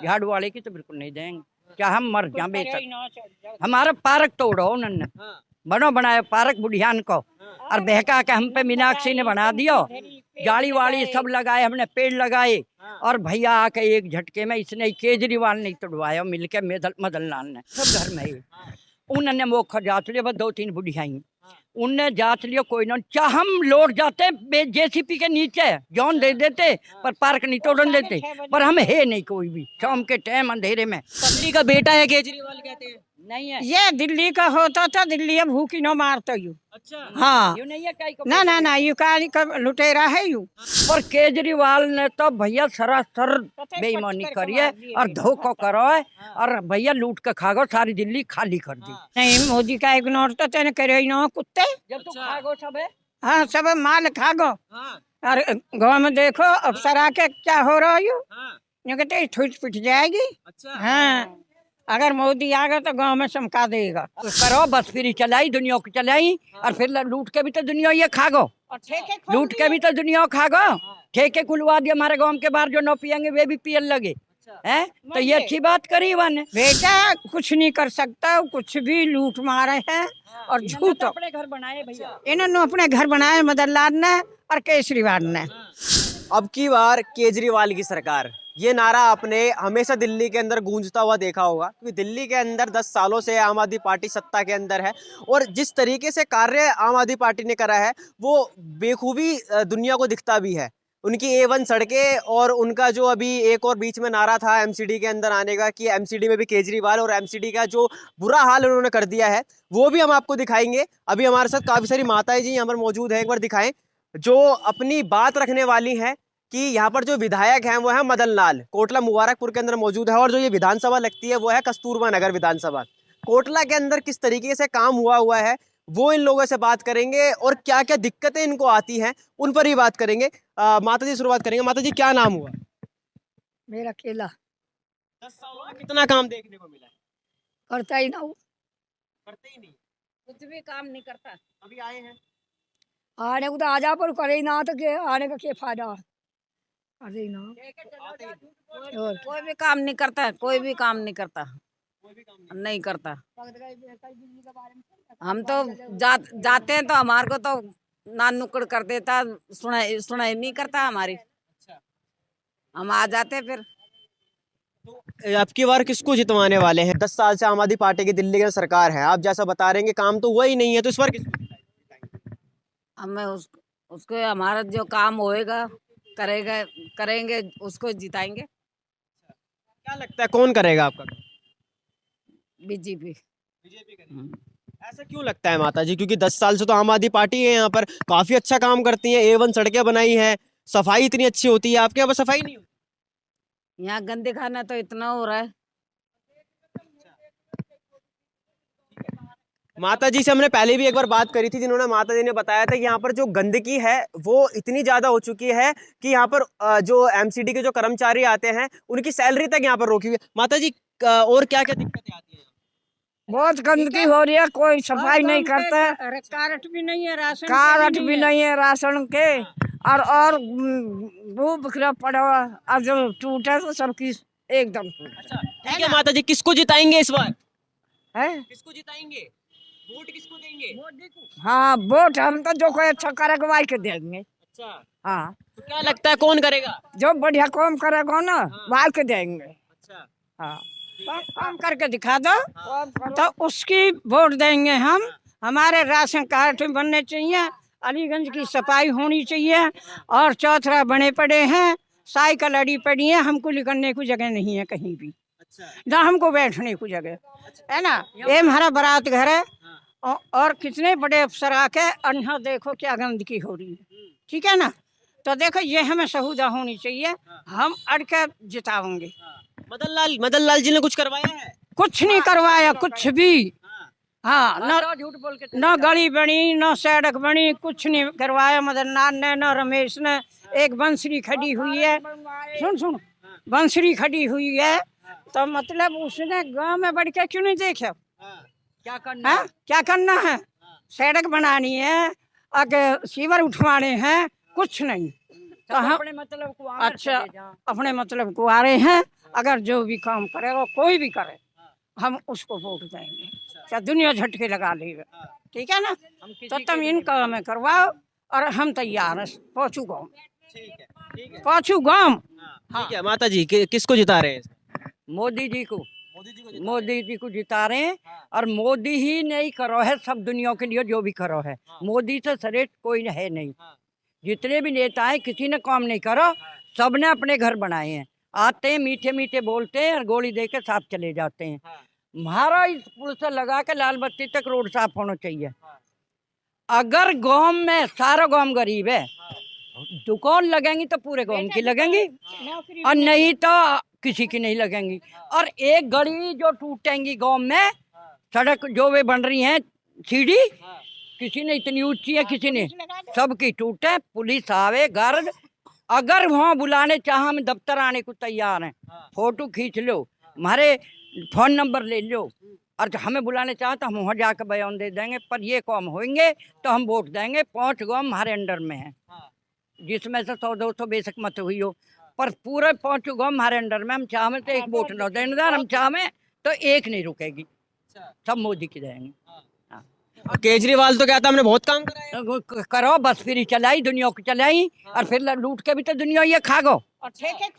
झाड़ू वाले की तो बिल्कुल नहीं देंगे, क्या हम मर जाए बेशक। हमारा पार्क तोड़ो उन्होंने, बनो बनाए पार्क बुढ़ियान को, और बहका के हम पे मीनाक्षी ने बना दियो, जाली वाली सब लगाए, हमने पेड़ लगाए, और भैया आके एक झटके में इसने केजरीवाल नहीं तोड़वाया, मिलके मदन लाल ने सब घर में ही उन्होंने मोखा जांच लिया, बस 2-3 बुढ़ियाई उनने जांच लिया, कोई ना चाह हम लौट जाते जेसीपी के नीचे जौन दे देते, पर पार्क नहीं तोड़न देते, पर हम है नहीं कोई भी शाम के टाइम अंधेरे में। दिल्ली का बेटा है केजरीवाल कहते हैं। नहीं है ये दिल्ली का होता था, दिल्ली अब भूखी न मारता यू। अच्छा हाँ यू नहीं है काई को ना ना ना, यू का लुटेरा है यू। पर केजरीवाल ने तो भैया सरासर बेईमानी करी है और धोखा करो है, और भैया लूट के खा गो, सारी दिल्ली खाली कर दी। नहीं मोदी का इग्नोर तो तेने करे ही ना कुत्ते। जब तू खा गो सब है, हाँ सब माल खा गो। और गाँव में देखो अफसर आके क्या हो रहा है यू, ये कहते ठुट पिट जाएगी। हाँ अगर मोदी आ गया तो गांव में चमका देगा। करो बस फिर चलाई दुनिया को चलाई, और फिर लूट के भी तो दुनिया ये खा गो, लूट के भी तो दुनिया खा गो, ठेके खुलवा दिए हमारे गांव के बाहर, जो न पियेंगे वे भी पियन लगे हैं, तो ये अच्छी बात करी वन बेटा कुछ नहीं कर सकता, कुछ भी लूट मारे हैं और झूठ अपने घर बनाए भैया, इन्होंने अपने घर बनाए मदन लाल ने और केजरीवाल ने। अब की बार केजरीवाल की सरकार, ये नारा आपने हमेशा दिल्ली के अंदर गूंजता हुआ देखा होगा, क्योंकि दिल्ली के अंदर 10 सालों से आम आदमी पार्टी सत्ता के अंदर है, और जिस तरीके से कार्य आम आदमी पार्टी ने करा है वो बेखूबी दुनिया को दिखता भी है। उनकी A1 सड़कें, और उनका जो अभी एक और बीच में नारा था एमसीडी के अंदर आने का कि एमसीडी में भी केजरीवाल, और एमसीडी का जो बुरा हाल उन्होंने कर दिया है वो भी हम आपको दिखाएंगे। अभी हमारे साथ काफ़ी सारी माताएं जी यहाँ पर मौजूद है, एक बार दिखाएं, जो अपनी बात रखने वाली हैं कि यहाँ पर जो विधायक हैं वो है मदन लाल, कोटला मुबारकपुर के अंदर मौजूद है, और जो ये विधानसभा लगती है वो है कस्तूरबा नगर विधानसभा। कोटला के अंदर किस तरीके से काम हुआ है वो इन लोगों से बात करेंगे, और क्या क्या दिक्कतें इनको आती हैं उन पर ही बात करेंगे। माता जी शुरुआत करेंगे। माता जी क्या नाम हुआ? मेरा केला 10 सालों में कितना काम देखने को मिला है? करता ही ना, करते ही नहीं, कुछ भी काम नहीं करता। अभी आए हैं आने को तो आ जा, पर करे ही ना तो के आने का क्या फायदा, करे ही ना। कोई भी काम नहीं करता है, कोई भी काम नहीं करता, कोई भी काम नहीं। नहीं करता। हम तो जाते हैं तो हमारे को तो ना नुक्कड़ कर देता, सुनाई नहीं करता हमारी, हम आ जाते हैं फिर। तो अब की बार किसको जितवाने वाले हैं? 10 साल से आम आदमी पार्टी की दिल्ली की सरकार है, आप जैसा बता रहे हैं कि काम तो हुआ ही नहीं है, तो इस बार किसको जिताएंगे? हमें उसको हमारा जो काम होएगा करेंगे उसको जिताएंगे। क्या लगता है कौन करेगा आपका? बीजेपी। बीजेपी करेगी। ऐसा क्यों लगता है माता जी? क्योंकि 10 साल से तो आम आदमी पार्टी है यहाँ पर, काफी अच्छा काम करती है, A1 सड़कें बनाई है, सफाई इतनी अच्छी होती है, आपके यहाँ पर सफाई नहीं होती। यहाँ गंदे खाना तो इतना हो रहा है। माता जी से हमने पहले भी एक बार बात करी थी, जिन्होंने माता जी ने बताया था कि यहाँ पर जो गंदगी है वो इतनी ज्यादा हो चुकी है कि यहाँ पर जो एमसीडी के जो कर्मचारी आते हैं उनकी सैलरी तक यहाँ पर रोकी हुई है। माता जी और क्या क्या दिक्कतें आती हैं? बहुत गंदगी हो रही है, कोई सफाई नहीं करता, कार्ड भी नहीं है, राशन कार्ड भी नहीं है राशन के, और वो बिखरा पड़ा हुआ, और जो टूटा तो सबकी एकदम अच्छा ठीक है माता जी, किसको जिताएंगे इस बार? है। किसको जिताएंगे? वोट किसको देंगे? हाँ वोट हम तो जो कोई अच्छा करेगा वही के देंगे। अच्छा, हाँ तो क्या लगता है कौन करेगा? जो बढ़िया काम करेगा ना वही के देंगे। अच्छा, हाँ काम करके दिखा दो तो उसकी वोट देंगे हम। हमारे राशन कार्ड बनने चाहिए, अलीगंज की सफाई होनी चाहिए, और चौथरा बने पड़े हैं, साइकिल अड़ी पड़ी है, हमको निकलने की जगह नहीं है कहीं भी, ना हमको बैठने की जगह है ना। ये हमारा बारात घर है, और कितने बड़े अफसर आके अन्हा देखो क्या गंदगी हो रही है, ठीक है ना। तो देखो ये हमें सहूदा होनी चाहिए, हम अड़ के जिताएंगे। मदन लाल जी ने कुछ करवाया है? कुछ नहीं करवाया, कुछ भी। हाँ झूठ बोल के न गली बनी, न सड़क बनी, कुछ नहीं करवाया मदन लाल ने, न रमेश ने। एक बंसरी खड़ी हुई है, सुन बंसरी खड़ी हुई है, तो मतलब उसने गांव में बढ़ के क्यों नहीं देखा? क्या करना है? क्या करना है? सड़क बनानी है, आगे सीवर उठवाने हैं, कुछ नहीं। तो हम अपने मतलब को अच्छा अपने मतलब को आ रहे हैं, अगर जो भी काम करेगा कोई भी करे हम उसको वोट देंगे, चाहे दुनिया झटके लगा लेगा, ठीक है ना। तो तुम इन काम में करवाओ और हम तैयार हैं। पहुँचू गाँव, पहुँचू गाँव। ठीक है माता जी, किसको जिता रहे हैं? मोदी जी को, मोदी जी को जिता रहे हैं। और मोदी ही नहीं करो है सब दुनिया के लिए जो भी करो है, मोदी से श्रेष्ठ कोई है नहीं। जितने भी नेता हैं किसी ने काम नहीं करो, सबने अपने घर बनाए हैं। आते हैं मीठे मीठे बोलते हैं और गोली दे के साफ चले जाते हैं। हमारा इस पुल से लगा के लाल बत्ती तक रोड साफ होना चाहिए। अगर गांव में सारा गांव गरीब है, दुकान लगेंगी तो पूरे गांव की लगेंगी और नहीं तो किसी की नहीं लगेंगी। और एक गली जो टूटेंगी गांव में, सड़क जो वे बन रही हैं सीढ़ी, किसी ने इतनी ऊंची है, किसी ने, सबकी टूटे। पुलिस आवे, गार्ड, अगर वहाँ बुलाने चाह हम दफ्तर आने को तैयार हैं। फोटो खींच लो, हमारे फोन नंबर ले लो, और हमें बुलाने चाहे तो हम वहाँ जाकर बयान दे देंगे। पर ये काम होंगे तो हम वोट देंगे। 5 गाँव हमारे अंडर में है, जिसमें से 100-200 बेशक मत हुई हो, पर पूरे 5 गाँव हमारे अंडर में। हम चाहे तो एक वोट न देने, हम चाहे तो एक नहीं रुकेगी, सब मोदी की देंगे। और केजरीवाल तो कहता हमने बहुत काम करा करो, बस फिर चलाई दुनिया को चलाई, और फिर लूट के भी तो दुनिया ये खा गो,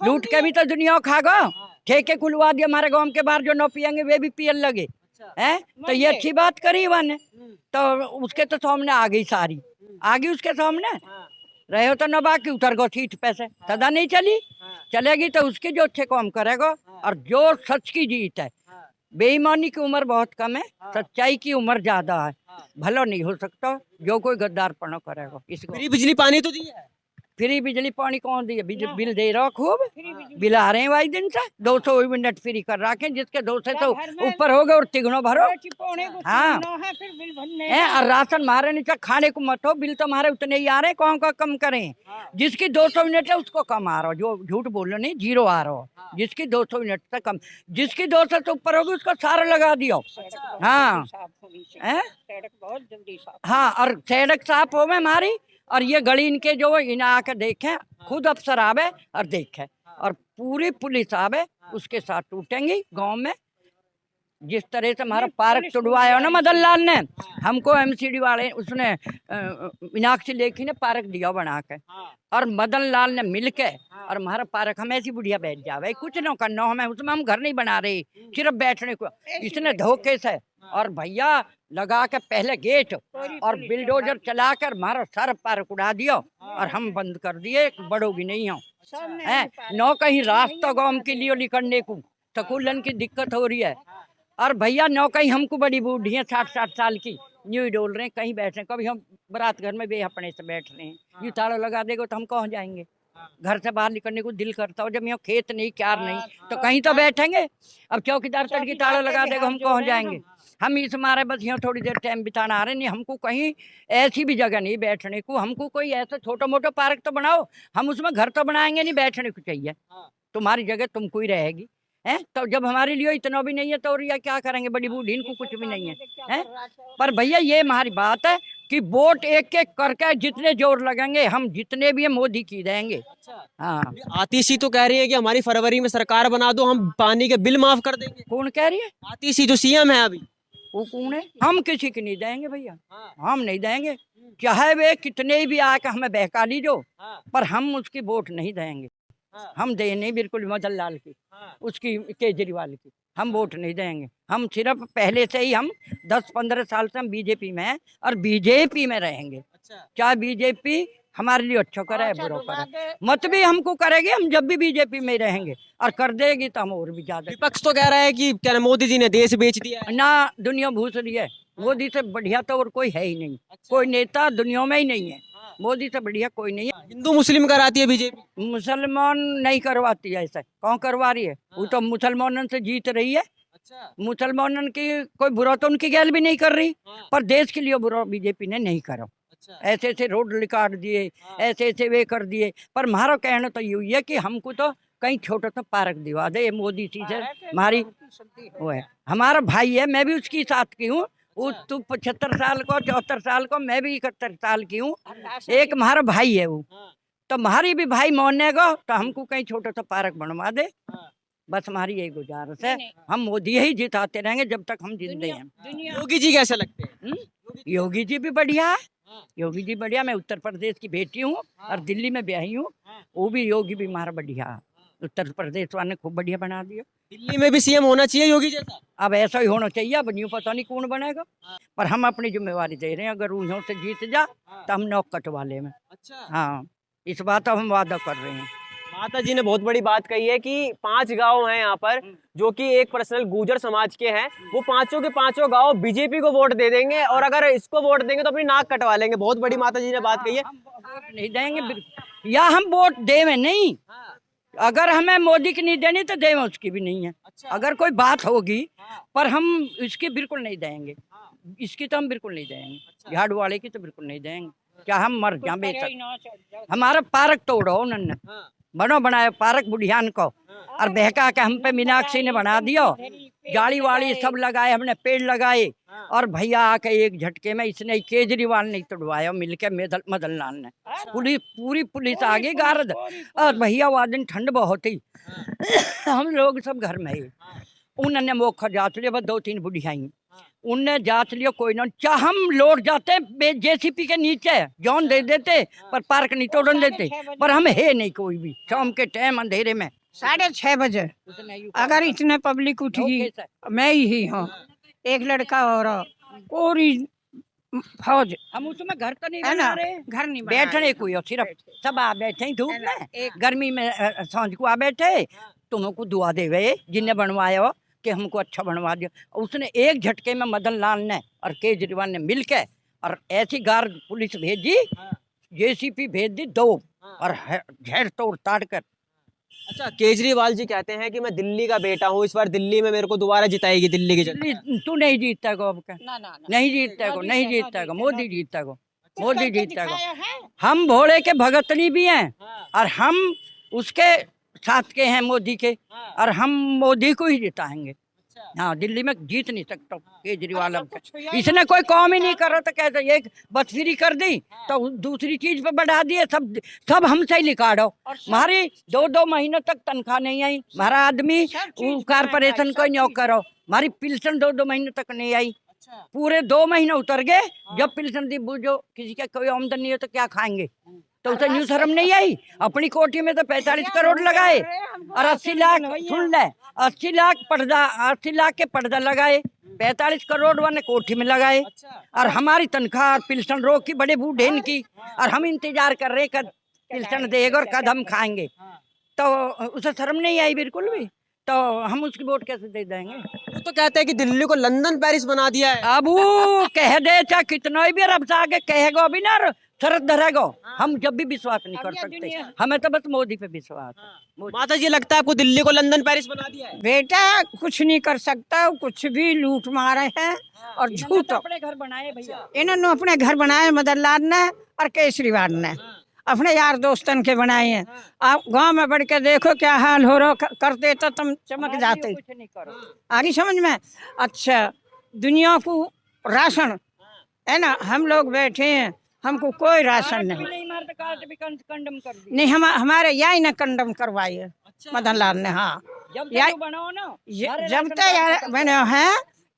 लूट के भी तो दुनिया खा गो। ठेके खुलवा दिए हमारे गांव के बाहर, जो न पियेंगे वे भी पियन लगे हैं। तो ये अच्छी बात करी वन, तो उसके तो सामने आ गई सारी, आ गई उसके सामने। रहे हो तो न बाकी उतर गो सीट पे से, सदा नहीं चली, चलेगी तो उसके जो अच्छे काम करेगा। और जो सच की जीत है, बेईमानी की उम्र बहुत कम है, सच्चाई की उम्र ज्यादा है। भला नहीं हो सकता जो कोई गद्दार पना करेगा। इसको फ्री बिजली पानी तो दी है, फ्री बिजली पानी कौन दिए? बिल दे रहा खूब, बिल आ रहे हैं भाई दिन से 200 यूनिट फ्री कर रखे, जिसके 200 तो ऊपर हो गए और तिगुना भरो। हाँ, और राशन मारे नीचे खाने को मत हो, बिल तो हमारे उतने ही आ रहे हैं, कौन का कम करें? जिसकी 200 यूनिट है उसको कम आ रहा हो, जो झूठ बोल रहे नहीं, 0 आ रहा हो। जिसकी 200 यूनिट से कम, जिसकी 200 से ऊपर होगी उसको सारा लगा दियो। हाँ, हाँ, और सड़क साफ हो गए हमारी। और ये गली इनके जो इन्हें आकर देखें, खुद अफसर आवे और देखें, और पूरी पुलिस आवे, उसके साथ टूटेंगी गांव में। जिस तरह से हमारा पार्क तोड़वाया ना मदन लाल ने, हमको एमसीडी वाले, उसने मीनाक्षी लेखी ने पार्क दिया बना के, और मदन लाल ने मिल के, और हमारा पार्क हम ऐसी बुढ़िया बैठ जावे, कुछ न करना हमें उसमें, हम घर नहीं बना रहे, सिर्फ बैठने को। इसने धोखे से और भैया लगा के पहले गेट और बिल्डोजर चला कर हमारा सारा पार्क उड़ा दिया, और हम बंद कर दिए, बड़ोगी नहीं हो है न कहीं रास्ता गांव के लिए निकलने को, स्कूलन की दिक्कत हो रही है। और भैया न कहीं हमको बड़ी बूढ़ी है 60-60 साल की, यूँ ही डोल रहे हैं, कहीं बैठ रहे हैं। कभी हम बारात घर में बेहपने से बैठ रहे हैं, यूँ ताला लगा देगा तो हम कहाँ जाएंगे? घर से बाहर निकलने को दिल करता हो, जब यहाँ खेत नहीं, क्यार नहीं, तो कहीं तो बैठेंगे। अब चौकीदार तड़की ताला लगा देगा, हम कहाँ जाएंगे? हम इस मारे बस यहाँ थोड़ी देर टाइम बिताना आ रहे नहीं, हमको कहीं ऐसी भी जगह नहीं बैठने को। हमको कोई ऐसा छोटा मोटा पार्क तो बनाओ, हम उसमें घर तो बनाएंगे नहीं, बैठने को चाहिए। तुम्हारी जगह तुमको ही रहेगी, है? तो जब हमारे लिए इतना भी नहीं है तो और या क्या करेंगे? बड़ी बूढ़ी इनको कुछ भी नहीं है। पर भैया ये हमारी बात है कि वोट एक एक करके जितने जोर लगेंगे, हम जितने भी है मोदी की देंगे। हाँ, आतिशी तो कह रही है कि हमारी फरवरी में सरकार बना दो, हम पानी के बिल माफ कर देंगे। कौन कह रही है? आतिशी जो सीएम है अभी, वो कौन है? हम किसी की नहीं देंगे भैया, हम नहीं देंगे, चाहे वे कितने भी आके हमें बहका लीजो, पर हम उसकी वोट नहीं देंगे। हम दे नहीं बिल्कुल मदन लाल की, उसकी केजरीवाल की हम वोट नहीं देंगे। हम सिर्फ पहले से ही हम 10-15 साल से हम बीजेपी में हैं और बीजेपी में रहेंगे। चाहे बीजेपी हमारे लिए अच्छा करे बुरा करे, मत भी हमको करेगी, हम जब भी बीजेपी में रहेंगे, और कर देगी तो हम और भी ज्यादा। विपक्ष तो कह रहा है कि क्या मोदी जी ने देश बेच दिया है। ना, दुनिया भूस रही है, मोदी से बढ़िया तो और कोई है ही नहीं। कोई नेता दुनिया में ही नहीं है, मोदी से बढ़िया कोई नहीं है। हिंदू मुस्लिम कराती है बीजेपी, मुसलमान नहीं करवाती है, ऐसा कौन करवा रही है? वो तो मुसलमानों से जीत रही है। मुसलमानों की कोई बुरा तो उनकी गैल भी नहीं कर रही, पर देश के लिए बुरा बीजेपी ने नहीं करो। ऐसे ऐसे रोड निकाल दिए, ऐसे ऐसे वे कर दिए। पर हमारा कहना तो यही है कि हमको तो कहीं छोटा सा पार्क दिवा दे मोदी जी से। हमारी वो है, हमारा भाई है, मैं भी उसकी साथ की हूँ। वो तो 75 साल को, 74 साल को, मैं भी 71 साल की हूँ। एक हमारा भाई है वो, तो हमारी भी भाई मानेगा तो हमको कहीं छोटा सा पार्क बनवा दे, बस हमारी यही गुजारिश है, हम मोदी ही जिताते रहेंगे जब तक हम जिंदे हैं। योगी जी कैसे लगते हैं? योगी जी भी बढ़िया है, योगी जी बढ़िया। मैं उत्तर प्रदेश की बेटी हूँ और दिल्ली में ब्याही हूँ, वो भी योगी भी हमारा बढ़िया है। उत्तर प्रदेश वाले खूब बढ़िया बना दिया। दिल्ली में भी सीएम होना चाहिए योगी जैसा? अब ऐसा ही होना चाहिए, अब न्यू पता नहीं कौन बनेगा, पर हम अपनी जिम्मेवारी दे रहे हैं। अगर ऊँचों से जीत जा तो हम नौक कटवा ले में। अच्छा, हाँ, इस बात अब हम वादा कर रहे हैं। माता जी ने बहुत बड़ी बात कही है कि 5 गांव हैं यहाँ पर जो कि एक पर्सनल गुर्जर समाज के हैं, वो पांचों के पांचों गांव बीजेपी को वोट दे देंगे और अगर इसको वोट देंगे तो अपनी नाक कटवा लेंगे। बहुत बड़ी माता जी ने बात कही है। हम वोट नहीं देंगे, या हम वोट देवे नहीं। अगर हमें मोदी की नहीं देनी तो देवे उसकी भी नहीं है। अगर कोई बात होगी, पर हम इसकी बिल्कुल नहीं देंगे, इसकी तो हम बिल्कुल नहीं देंगे। झाड़ू वाले की तो बिल्कुल नहीं देंगे, क्या हम मर जाए बेशक। हमारा पार्क तोड़ो उन्होंने, बनो बनाए पार्क बुढ़ियान को, और बहका के हम पे मीनाक्षी ने बना दियो। जाली वाली सब लगाए, हमने पेड़ लगाए, और भैया आके एक झटके में इसने केजरीवाल नहीं तोड़वाया, मिलके मदन लाल ने। पूरी पुलिस आ गई गार्ड, और भैया वो दिन ठंड बहुत ही हम लोग सब घर में ही। उन्होंने मोखा जांच लिया, बस 2-3 बुढ़ियाई उनने जांच लिया, कोई ना। चाहे हम लौट जाते जेसीपी के नीचे जौन दे देते, पर पार्क नहीं तोड़न देते, पर हम है नहीं कोई भी। शाम के टाइम अंधेरे में 6:30 बजे अगर इतने पब्लिक उठ गई, मैं ही हूँ, एक लड़का और पूरी फौज। हम उसमें घर तो नहीं है बना ना, रहे, घर नहीं बैठने कोई और सिर्फ सब आ बैठे हैं धूप में, गर्मी में सांझ को आ बैठे, तुमको दुआ देवे जिन्हें बनवाया हो कि हमको अच्छा बनवा दिया। उसने एक झटके में मदन लाल ने और केजरीवाल ने मिलके और ऐसी गार्ड पुलिस भेजी, जेसीपी भेज दी 2, और घेर तोड़ ताड़ कर। अच्छा, केजरीवाल जी कहते हैं कि मैं दिल्ली का बेटा हूँ, इस बार दिल्ली में मेरे को दोबारा जिताएगी दिल्ली की जनता। तू नहीं जीतता को, अब का नहीं जीतता को, नहीं जीतता को, मोदी जीतता को, मोदी जीतता को। हम भोले के भगतनी भी हैं, और हम उसके साथ के हैं मोदी के, और हम मोदी को ही जिताएंगे। हाँ, दिल्ली में जीत नहीं सकता केजरीवाल। अब इसने कोई काम ही नहीं करा, तो कहते एक बस फ्री कर दी तो दूसरी चीज पे बढ़ा दिए, सब हमसे ही निकालो। हमारी 2-2 महीने तक तनख्वाह नहीं आई, हमारा आदमी कारपोरेशन को नहीं करो, हमारी पेंशन 2-2 महीने तक नहीं आई, पूरे 2 महीने उतर गए। जब पेंशन दी, बुझो किसी का कोई आमदनी नहीं है तो क्या खाएंगे, तो उसे न्यू शर्म नहीं आई। अपनी कोठी में तो 45 करोड़ लगाए, और 80 लाख सुन ले, 80 लाख के पर्दा लगाए, 45 करोड़ वाले कोठी में लगाए, और हमारी तनख्वाह पेंशन रोक की, बड़े बूढ़े की, और हम इंतजार कर रहे कद पेंशन देगा और कद हम खाएंगे, तो उसे शर्म नहीं आई बिल्कुल भी। तो हम उसकी वोट कैसे दे देंगे? वो तो कहते हैं कि दिल्ली को लंदन पेरिस बना दिया है। अब वो कह दे चाहे कितना भी रब से आगे कहेगा भी ना, शरत धरेगा, हम जब भी विश्वास नहीं कर सकते, हमें तो बस मोदी पे विश्वास है। माता जी, लगता है आपको दिल्ली को लंदन पेरिस बना दिया है? बेटा कुछ नहीं कर सकता, कुछ भी लूट मारे हैं और झूठ। अपने घर बनाए भैया, इन्होंने अपने घर बनाए, मदन लाल ने और केजरीवाल ने अपने यार दोस्तन के बनाए हैं। आप गांव में बढ़ के देखो क्या हाल हो रहा, करते तो तुम चमक जाते। कुछ नहीं करो, आगे समझ में। अच्छा, दुनिया को राशन है ना, हम लोग बैठे हैं, हमको कोई राशन नहीं। कंडम कर दी नहीं, हमारे यही ना कंडम करवाई है मदन लाल ने। हाँ, जब बनाओ ना, जब तक मैंने है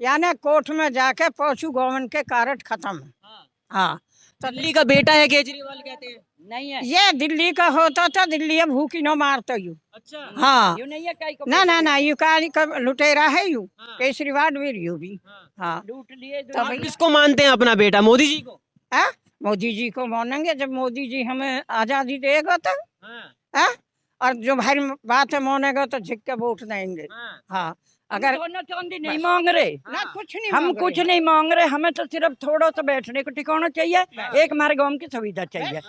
यानी कोर्ट में जाके पहुंचू, गवर्नमेंट के कार्ड खत्म। हाँ, दिल्ली का बेटा है केजरीवाल कहते हैं। नहीं है, ये दिल्ली का होता था, दिल्ली अब भूखी न मारता यू। अच्छा, हाँ, यू नहीं है, ना यू का लुटेरा है यू, केजरीवाल भी यू भी। हाँ, लूट लिए। तो आप किसको मानते हैं अपना बेटा? मोदी जी को? है, मोदी जी को मानेंगे जब मोदी जी हमें आजादी देगा तो। है, और जो भाई बात है मानेगा तो झिक के वोट देंगे। हाँ, अगर सोना चांदी नहीं मांग रहे, ना कुछ नहीं हम मांग कुछ रहे। नहीं मांग रहे, हमें तो सिर्फ थोड़ा सा बैठने को ठिकाना चाहिए, एक हमारे गांव की सुविधा चाहिए,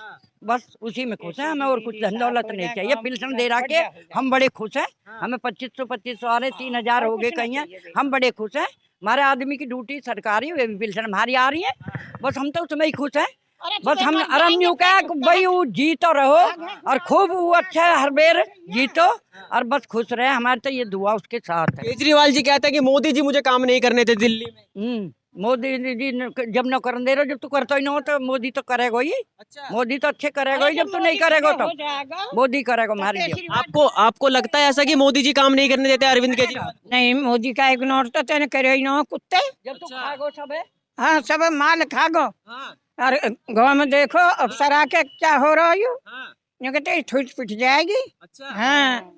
बस उसी में खुश है। हमें और कुछ धन दौलत नहीं चाहिए। पेंशन दे रहा के हम बड़े खुश हैं, हमें 2500 आ रहे, 3000 हो गए कहीं, हम बड़े खुश हैं। हमारे आदमी की ड्यूटी सरकारी पेंशन हमारी आ रही है, बस हम तो उसमें ही खुश हैं। बस हम आराम न्यू क्या भाई, वो जीतो रहो और खूब वो अच्छा हर बेर जीतो और बस खुश रहे, हमारे तो ये दुआ उसके साथ है। केजरीवाल जी कहते हैं कि मोदी जी मुझे काम नहीं करने थे दिल्ली में। मोदी जी जब न करने दे रहे, जब तू करता ही ना हो तो मोदी तो करेगा ही। अच्छा, मोदी तो अच्छे करेगा ही, जब तू नहीं करेगा तो हो जाएगा। मोदी करेगा हमारे लिए। आपको लगता है ऐसा कि मोदी जी काम नहीं करने देते अरविंद केजरीवाल? नहीं, मोदी का इग्नोर तो तेने करे ही ना हो कुत्ते। जब तू खागो सब है। हाँ, सब माल खा गो। हाँ, और गाँव में देखो अब सरा के क्या हो रहा है, हाँ, ये कहते ठुट पिट जाएगी। अच्छा, हाँ,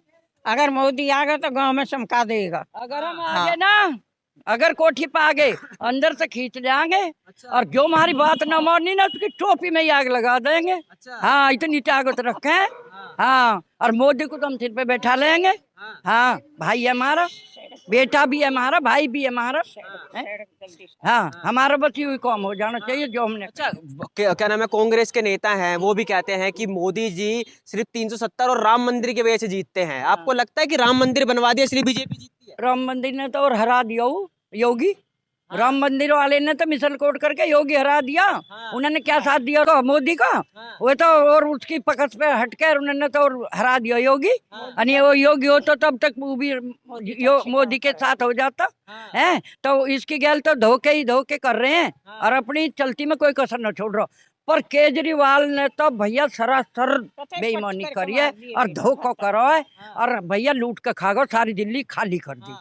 अगर मोदी आ गया तो गांव में चमका देगा। अगर हम हाँ। आगे ना, अगर कोठी पे आ गए अंदर से खींच जाएंगे, अच्छा, और जो हमारी बात न मानी ना उसकी टोपी में ही आग लगा देंगे। अच्छा, हाँ, इतनी ताकत रखे हैं। हाँ, और मोदी को तो हम सिर पे बैठा लेंगे। हाँ, हाँ, भाई है हमारा, बेटा भी है हमारा, भाई भी है हमारा। हैं? हाँ, हमारा बस यही काम हो जाना चाहिए जो हमने। अच्छा, क्या नाम है, कांग्रेस के नेता हैं वो भी कहते हैं कि मोदी जी सिर्फ 370 और राम मंदिर की वजह से जीतते हैं। आपको लगता है कि राम मंदिर बनवा दिया इसलिए बीजेपी जीतती है? राम मंदिर ने तो और हरा दिया वो योगी। राम मंदिर वाले ने तो मिसल कोट करके योगी हरा दिया। उन्होंने क्या साथ दिया तो मोदी का, वो तो और उसकी पकड़ पे हटकर उन्होंने तो और हरा दिया योगी। और वो योगी हो तो तब तक वो भी मोदी के साथ हो जाता है। तो इसकी गैल तो धोखे ही धोखे कर रहे हैं, और अपनी चलती में कोई कसर न छोड़ रहा। पर केजरीवाल ने तो भैया सरासर बेईमानी करी है और धोखा करो है, और भैया लूट के खा गो, सारी दिल्ली खाली कर दी।